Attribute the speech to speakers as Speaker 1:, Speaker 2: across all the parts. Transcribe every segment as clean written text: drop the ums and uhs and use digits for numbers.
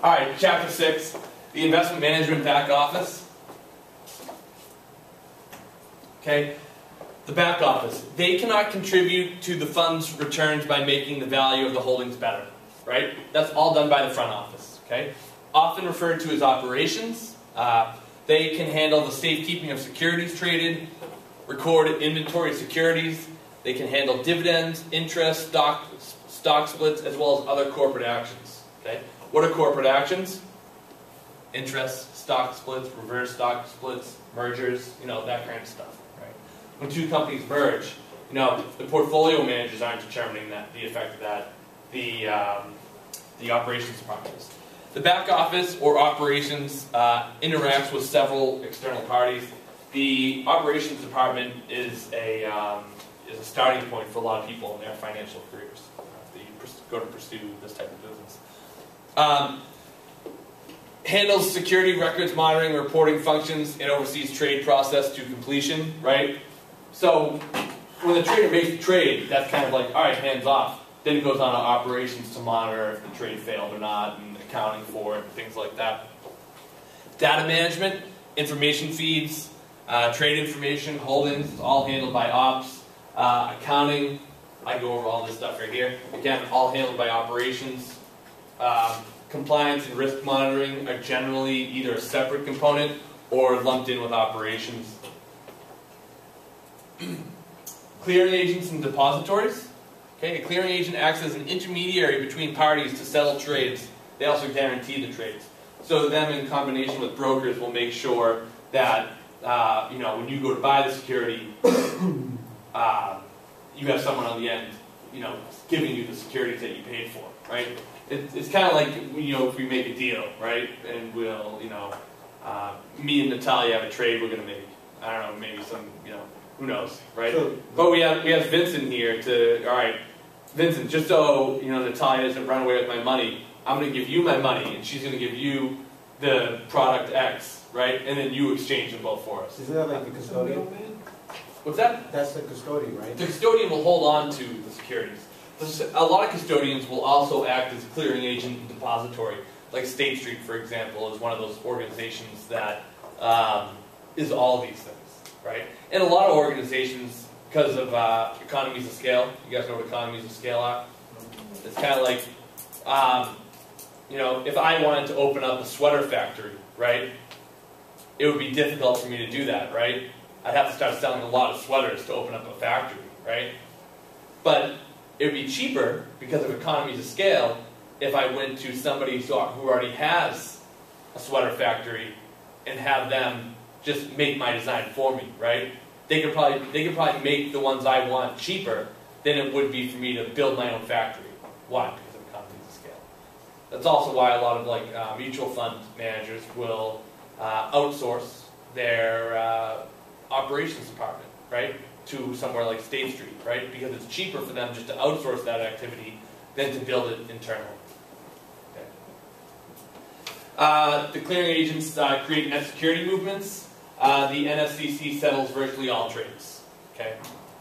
Speaker 1: Alright, Chapter 6, the investment management back office. Okay, the back office. They cannot contribute to the fund's returns by making the value of the holdings better. Right? That's all done by the front office. Okay? Often referred to as operations. They can handle the safekeeping of securities traded, record inventory of securities. They can handle dividends, interest, stock splits, as well as other corporate actions. Okay? What are corporate actions? Interest, stock splits, reverse stock splits, mergers, that kind of stuff. Right? When two companies merge, the portfolio managers aren't determining the effect of that. The operations department is. The back office or operations interacts with several external parties. The operations department is a starting point for a lot of people in their financial careers that you go to pursue this type of business. Handles security records monitoring and reporting functions and oversees trade process to completion, right? So when the trader makes the trade, that's kind of like, all right, hands off. Then it goes on to operations to monitor if the trade failed or not, and accounting for it, and things like that. Data management, information feeds, trade information, holdings, all handled by ops. Accounting, I go over all this stuff right here. Again, all handled by operations. Compliance and risk monitoring are generally either a separate component or lumped in with operations. Clearing agents and depositories. Okay, a clearing agent acts as an intermediary between parties to settle trades. They also guarantee the trades. So them in combination with brokers will make sure that when you go to buy the security, you have someone on the end, giving you the securities that you paid for, right? It's kind of like if we make a deal, right? And we'll me and Natalia have a trade we're gonna make. I don't know, maybe some who knows, right? Sure. But we have Vincent here all right, Vincent, just so Natalia doesn't run away with my money, I'm going to give you my money, and she's going to give you the product X, right? And then you exchange them both for us.
Speaker 2: Isn't that like the custodian?
Speaker 1: What's that?
Speaker 2: That's the custodian, right?
Speaker 1: The custodian will hold on to the securities. A lot of custodians will also act as a clearing agent and depository. Like State Street, for example, is one of those organizations that is all of these things. Right? And a lot of organizations, because of economies of scale, you guys know what economies of scale are? It's kind of like, if I wanted to open up a sweater factory, right, it would be difficult for me to do that, right? I'd have to start selling a lot of sweaters to open up a factory, right? But it would be cheaper, because of economies of scale, if I went to somebody who already has a sweater factory and have them just make my design for me, right? They could probably make the ones I want cheaper than it would be for me to build my own factory. Why? Because of economies of scale. That's also why a lot of mutual fund managers will outsource their operations department, right, to somewhere like State Street, right? Because it's cheaper for them just to outsource that activity than to build it internally. Okay. The clearing agents create net security movements. The NSCC settles virtually all trades. Okay,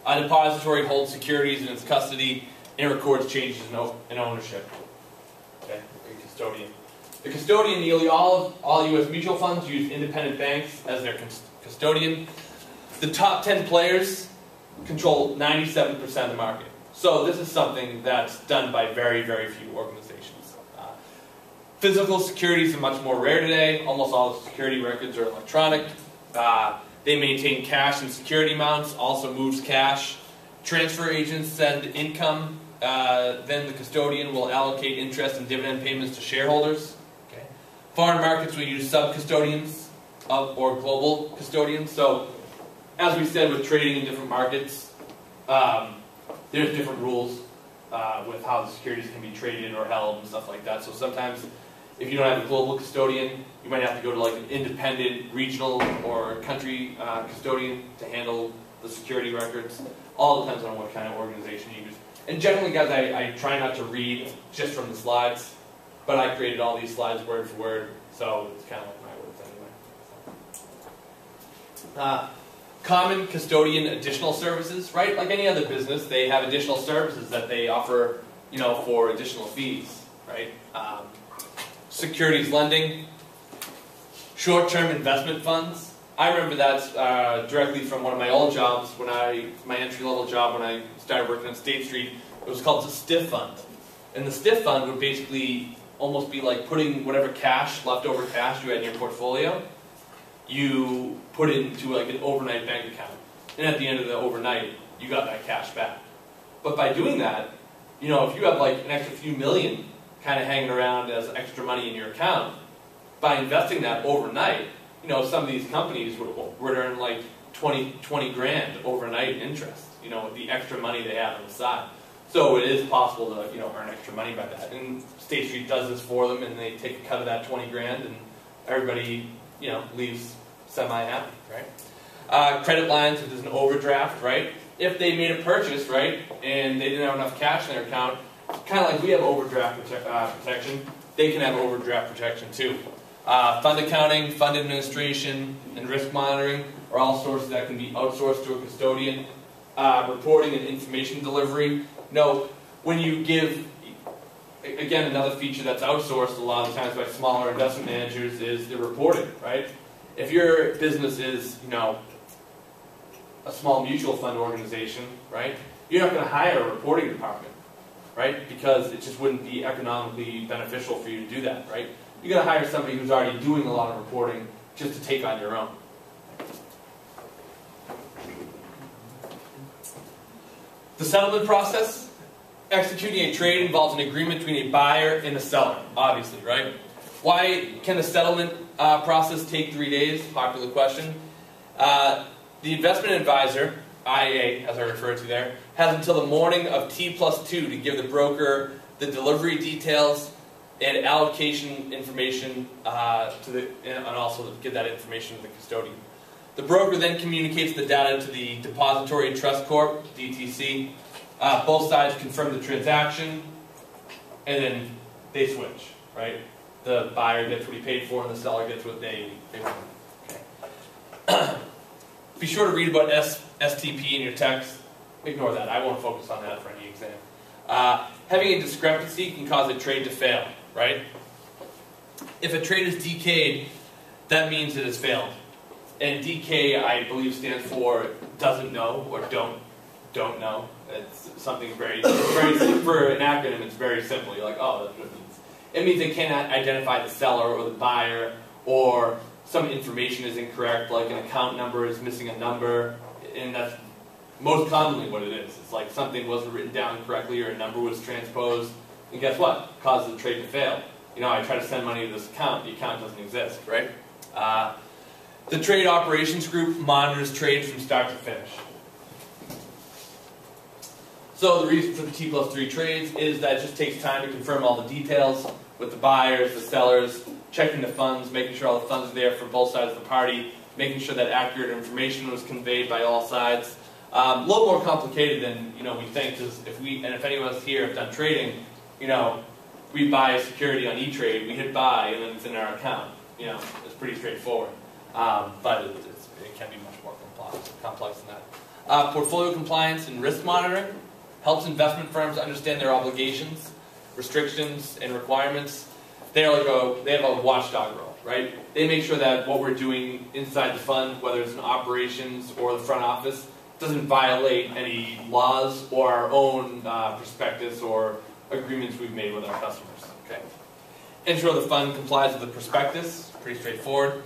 Speaker 1: a depository holds securities in its custody and records changes in ownership. Okay, a custodian. The custodian, nearly all U.S. mutual funds use independent banks as their custodian. The top 10 players control 97% of the market. So this is something that's done by very, very few organizations. Physical securities are much more rare today. Almost all the security records are electronic. They maintain cash and security amounts, also moves cash. Transfer agents send income. Then the custodian will allocate interest and dividend payments to shareholders. Okay. Foreign markets will use sub-custodians or global custodians. So, as we said with trading in different markets, there's different rules with how the securities can be traded or held and stuff like that. So sometimes, if you don't have a global custodian, you might have to go to like an independent regional or country custodian to handle the security records. All depends on what kind of organization you use. And generally, guys, I try not to read just from the slides, but I created all these slides word for word, so it's kind of like my words anyway. Common custodian additional services, right? Like any other business, they have additional services that they offer, for additional fees, right? securities lending, short-term investment funds. I remember that directly from one of my old jobs, my entry-level job when I started working on State Street. It was called the STIF fund. And the STIF fund would basically almost be like putting whatever cash, leftover cash you had in your portfolio, you put it into like an overnight bank account. And at the end of the overnight, you got that cash back. But by doing that, you know, if you have like an extra few million kind of hanging around as extra money in your account, by investing that overnight, you know, some of these companies would earn like 20 grand overnight interest, you know, with the extra money they have on the side. So it is possible to, you know, earn extra money by that. And State Street does this for them, and they take a cut of that 20 grand, and everybody, you know, leaves semi-happy, right? Credit lines, if there's an overdraft, right? If they made a purchase, right, and they didn't have enough cash in their account, kind of like we have overdraft protection, they can have overdraft protection too. Fund accounting, fund administration, and risk monitoring are all sources that can be outsourced to a custodian. Reporting and information delivery. No, when you give, again, another feature that's outsourced a lot of times by smaller investment managers is the reporting, right? If your business is, you know, a small mutual fund organization, right, you're not going to hire a reporting department, right, because it just wouldn't be economically beneficial for you to do that, right? You're going to hire somebody who's already doing a lot of reporting just to take on your own. The settlement process. Executing a trade involves an agreement between a buyer and a seller, obviously, right? Why can the settlement process take 3 days? Popular question. The investment advisor, IA, as I referred to there, has until the morning of T+2 to give the broker the delivery details and allocation information and also give that information to the custodian. The broker then communicates the data to the Depository Trust Corp, DTC. Both sides confirm the transaction, and then they switch, right? The buyer gets what he paid for, and the seller gets what they want. Okay. Be sure to read about STP in your text. Ignore that. I won't focus on that for any exam. Having a discrepancy can cause a trade to fail, right? If a trade is DK'd, that means it has failed. And DK, I believe, stands for doesn't know or don't know. It's something very for an acronym. It's very simple. You're like, oh, that's what it means. It means they cannot identify the seller or the buyer, or some information is incorrect, like an account number is missing a number, and that's most commonly what it is. It's like something wasn't written down correctly, or a number was transposed, and guess what? It causes the trade to fail. You know, I try to send money to this account, the account doesn't exist, right? The Trade Operations Group monitors trades from start to finish. So the reason for the T+3 trades is that it just takes time to confirm all the details with the buyers, the sellers, checking the funds, making sure all the funds are there for both sides of the party, making sure that accurate information was conveyed by all sides. A little more complicated than we think, because if any of us here have done trading, we buy a security on E-Trade, we hit buy, and then it's in our account. It's pretty straightforward. But it can be much more complex than that. Portfolio compliance and risk monitoring helps investment firms understand their obligations, restrictions, and requirements. They have a watchdog role, right? They make sure that what we're doing inside the fund, whether it's in operations or the front office, doesn't violate any laws or our own prospectus or agreements we've made with our customers. Okay. Ensure the fund complies with the prospectus. Pretty straightforward.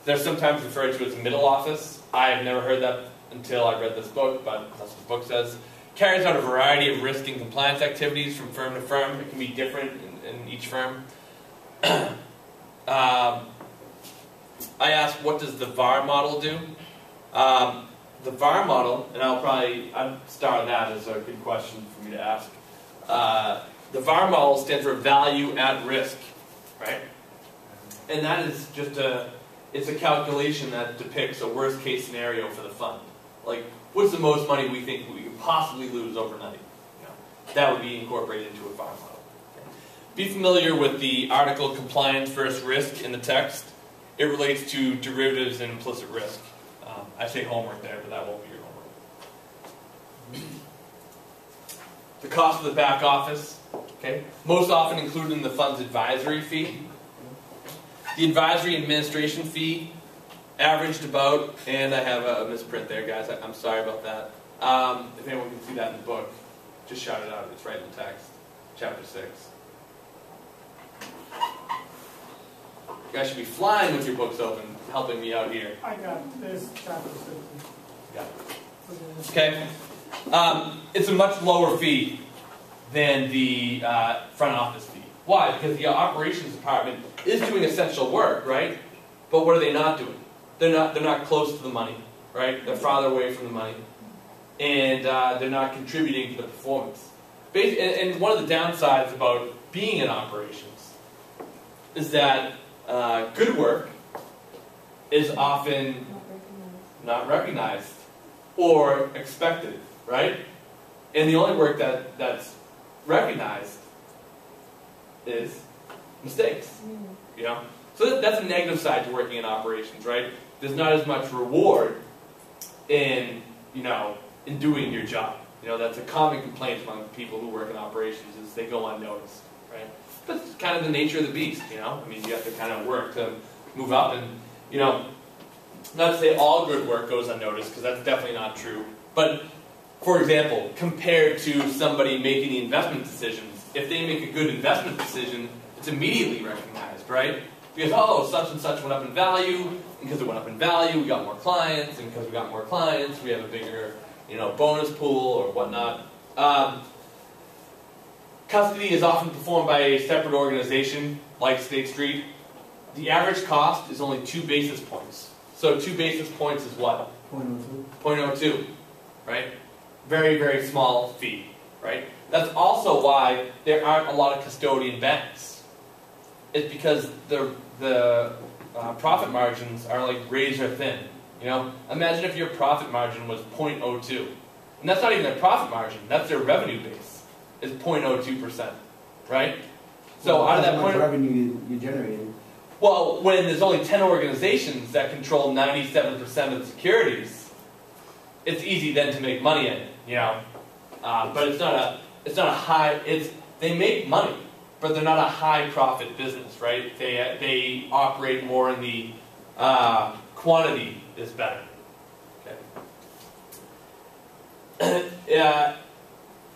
Speaker 1: They're sometimes referred to as the middle office. I've never heard that until I read this book, but that's what the book says. Carries out a variety of risk and compliance activities from firm to firm. It can be different in each firm. I asked, what does the VAR model do? The VAR model, and I'd start that as a good question for me to ask. The VAR model stands for value at risk, right? And that is just it's a calculation that depicts a worst case scenario for the fund. Like, what's the most money we think we could possibly lose overnight? That would be incorporated into a VAR model. Okay. Be familiar with the article compliance versus risk in the text. It relates to derivatives and implicit risk. I say homework there, but that won't be your homework. The cost of the back office, okay, most often included in the fund's advisory fee. The advisory administration fee averaged about, and I have a misprint there, guys. I'm sorry about that. If anyone can see that in the book, just shout it out. It's right in the text. Chapter 6. You guys should be flying with your books open, helping me out here.
Speaker 3: I got this chapter 6.
Speaker 1: Got it. Okay. It's a much lower fee than the front office fee. Why? Because the operations department is doing essential work, right? But what are they not doing? They're not close to the money, right? They're farther away from the money, and they're not contributing to the performance. And one of the downsides about being in operations is that good work is often not recognized or expected, right? And the only work that's recognized is mistakes, you know? So that's a negative side to working in operations, right? There's not as much reward in, in doing your job. That's a common complaint among people who work in operations is they go unnoticed, right? But it's kind of the nature of the beast, I mean, you have to kind of work to move up and, not to say all good work goes unnoticed, because that's definitely not true. But, for example, compared to somebody making the investment decisions, if they make a good investment decision, it's immediately recognized, right? Because, oh, such and such went up in value, and because it went up in value, we got more clients, and because we got more clients, we have a bigger, bonus pool or whatnot. Custody is often performed by a separate organization, like State Street. The average cost is only 2 basis points. So 2 basis points is what?
Speaker 2: 0.02.
Speaker 1: 0.02, right? Very, very small fee, right? That's also why there aren't a lot of custodian banks. It's because the profit margins are like razor thin. Imagine if your profit margin was 0.02. And that's not even their profit margin, that's their revenue base, is 0.02%, right? So out of that
Speaker 2: point, revenue you generated.
Speaker 1: Well, when there's only 10 organizations that control 97% of the securities, it's easy then to make money in it, but it's not a high. They make money, but they're not a high profit business, right? They operate more in the quantity is better. Okay.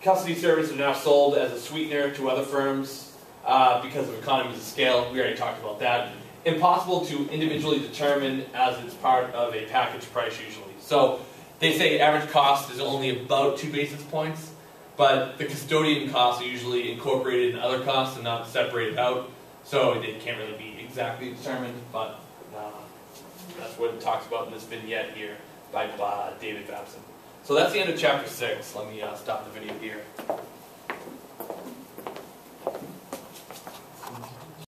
Speaker 1: Custody services are now sold as a sweetener to other firms. Because of economies of scale, we already talked about that. Impossible to individually determine as it's part of a package price usually. So they say average cost is only about 2 basis points, but the custodian costs are usually incorporated in other costs and not separated out, so they can't really be exactly determined, but that's what it talks about in this vignette here by David Babson. So that's the end of chapter 6. Let me stop the video here.